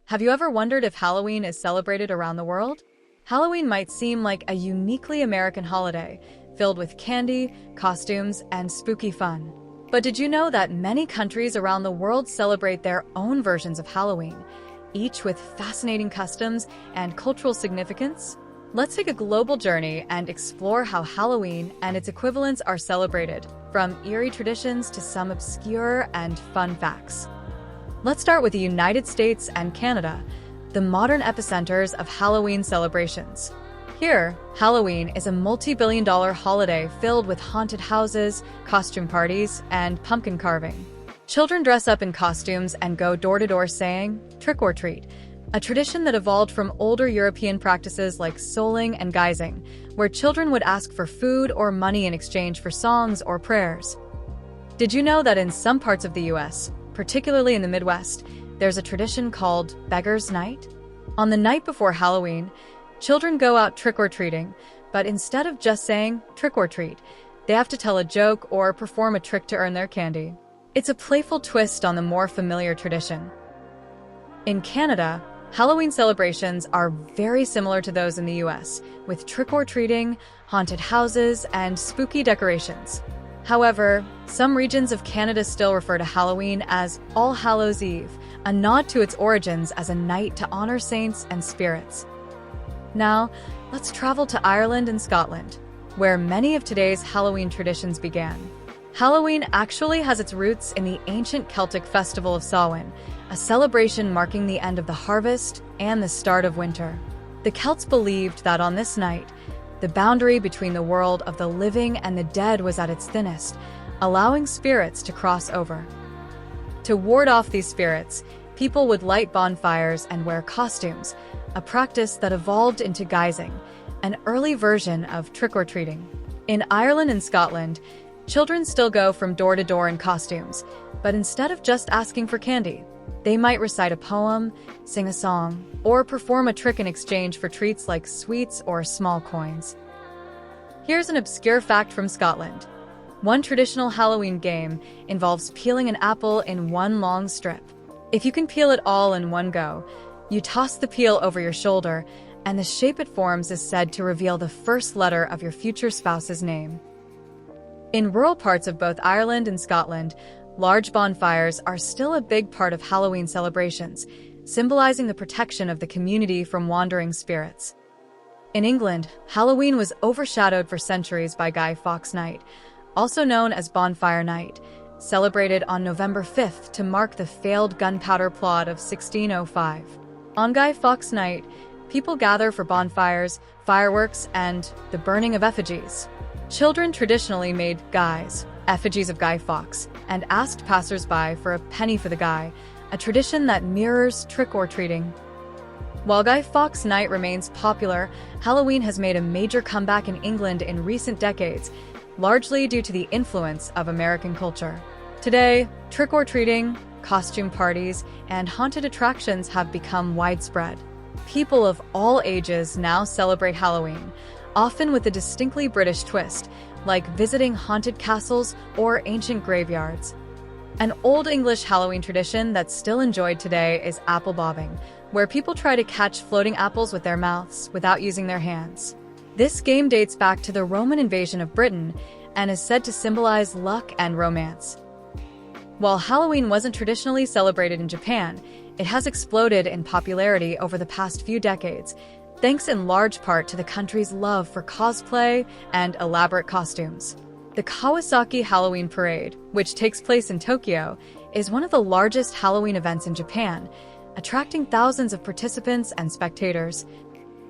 Have you ever wondered if Halloween is celebrated around the world? Halloween might seem like a uniquely American holiday, filled with candy, costumes, and spooky fun. But did you know that many countries around the world celebrate their own versions of Halloween, each with fascinating customs and cultural significance? Let's take a global journey and explore how Halloween and its equivalents are celebrated, from eerie traditions to some obscure and fun facts. Let's start with the United States and Canada, the modern epicenters of Halloween celebrations. Here, Halloween is a multi-billion-dollar holiday filled with haunted houses, costume parties, and pumpkin carving. Children dress up in costumes and go door-to-door saying, "Trick or treat," a tradition that evolved from older European practices like souling and guising, where children would ask for food or money in exchange for songs or prayers. Did you know that in some parts of the US, particularly in the Midwest, there's a tradition called Beggar's Night? On the night before Halloween, children go out trick-or-treating, but instead of just saying trick or treat, they have to tell a joke or perform a trick to earn their candy. It's a playful twist on the more familiar tradition. In Canada, Halloween celebrations are very similar to those in the US, with trick-or-treating, haunted houses, and spooky decorations. However, some regions of Canada still refer to Halloween as All Hallows Eve, a nod to its origins as a night to honor saints and spirits. Now, let's travel to Ireland and Scotland, where many of today's Halloween traditions began. Halloween actually has its roots in the ancient Celtic festival of Samhain, a celebration marking the end of the harvest and the start of winter. The Celts believed that on this night, the boundary between the world of the living and the dead was at its thinnest, allowing spirits to cross over. To ward off these spirits, people would light bonfires and wear costumes, a practice that evolved into guising, an early version of trick-or-treating. In Ireland and Scotland, children still go from door to door in costumes, but instead of just asking for candy, they might recite a poem, sing a song, or perform a trick in exchange for treats like sweets or small coins. Here's an obscure fact from Scotland. One traditional Halloween game involves peeling an apple in one long strip. If you can peel it all in one go, you toss the peel over your shoulder, and the shape it forms is said to reveal the first letter of your future spouse's name. In rural parts of both Ireland and Scotland, large bonfires are still a big part of Halloween celebrations, symbolizing the protection of the community from wandering spirits. In England, Halloween was overshadowed for centuries by Guy Fawkes Night, also known as Bonfire Night, celebrated on November 5th to mark the failed gunpowder plot of 1605. On Guy Fawkes Night, people gather for bonfires, fireworks, and the burning of effigies. Children traditionally made guys, effigies of Guy Fawkes, and asked passers-by for a penny for the guy, a tradition that mirrors trick-or-treating. While Guy Fawkes Night remains popular, Halloween has made a major comeback in England in recent decades, largely due to the influence of American culture. Today, trick-or-treating, costume parties, and haunted attractions have become widespread. People of all ages now celebrate Halloween, often with a distinctly British twist, like visiting haunted castles or ancient graveyards. An Old English Halloween tradition that's still enjoyed today is apple bobbing, where people try to catch floating apples with their mouths without using their hands. This game dates back to the Roman invasion of Britain and is said to symbolize luck and romance. While Halloween wasn't traditionally celebrated in Japan, it has exploded in popularity over the past few decades, thanks in large part to the country's love for cosplay and elaborate costumes. The Kawasaki Halloween Parade, which takes place in Tokyo, is one of the largest Halloween events in Japan, attracting thousands of participants and spectators.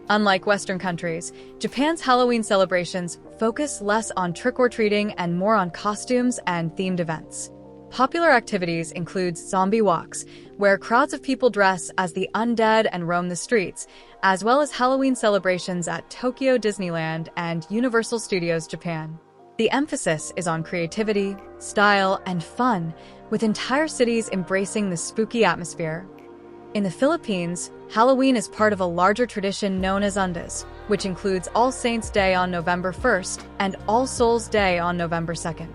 Unlike Western countries, Japan's Halloween celebrations focus less on trick-or-treating and more on costumes and themed events. Popular activities include zombie walks, where crowds of people dress as the undead and roam the streets, as well as Halloween celebrations at Tokyo Disneyland and Universal Studios Japan. The emphasis is on creativity, style, and fun, with entire cities embracing the spooky atmosphere. In the Philippines, Halloween is part of a larger tradition known as Undas, which includes All Saints' Day on November 1st and All Souls' Day on November 2nd.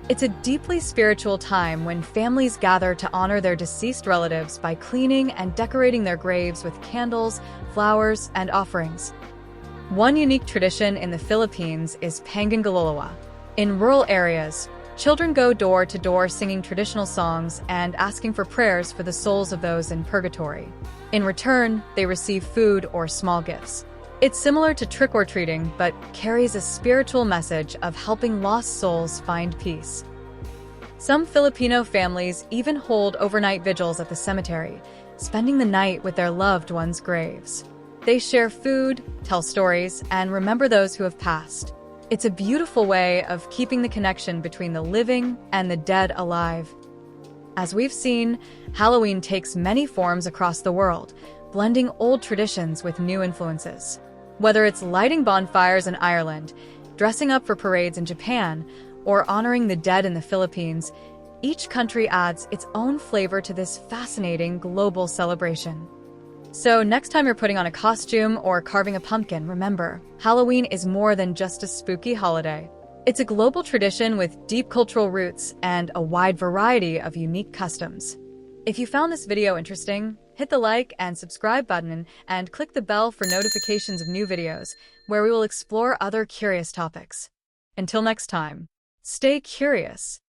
It's a deeply spiritual time when families gather to honor their deceased relatives by cleaning and decorating their graves with candles, flowers, and offerings. One unique tradition in the Philippines is Pangangalolawa. In rural areas, children go door to door singing traditional songs and asking for prayers for the souls of those in purgatory. In return, they receive food or small gifts. It's similar to trick-or-treating, but carries a spiritual message of helping lost souls find peace. Some Filipino families even hold overnight vigils at the cemetery, spending the night with their loved ones' graves. They share food, tell stories, and remember those who have passed. It's a beautiful way of keeping the connection between the living and the dead alive. As we've seen, Halloween takes many forms across the world, blending old traditions with new influences. Whether it's lighting bonfires in Ireland, dressing up for parades in Japan, or honoring the dead in the Philippines, each country adds its own flavor to this fascinating global celebration. So next time you're putting on a costume or carving a pumpkin, remember, Halloween is more than just a spooky holiday. It's a global tradition with deep cultural roots and a wide variety of unique customs. If you found this video interesting, hit the like and subscribe button and click the bell for notifications of new videos, where we will explore other curious topics. Until next time, stay curious.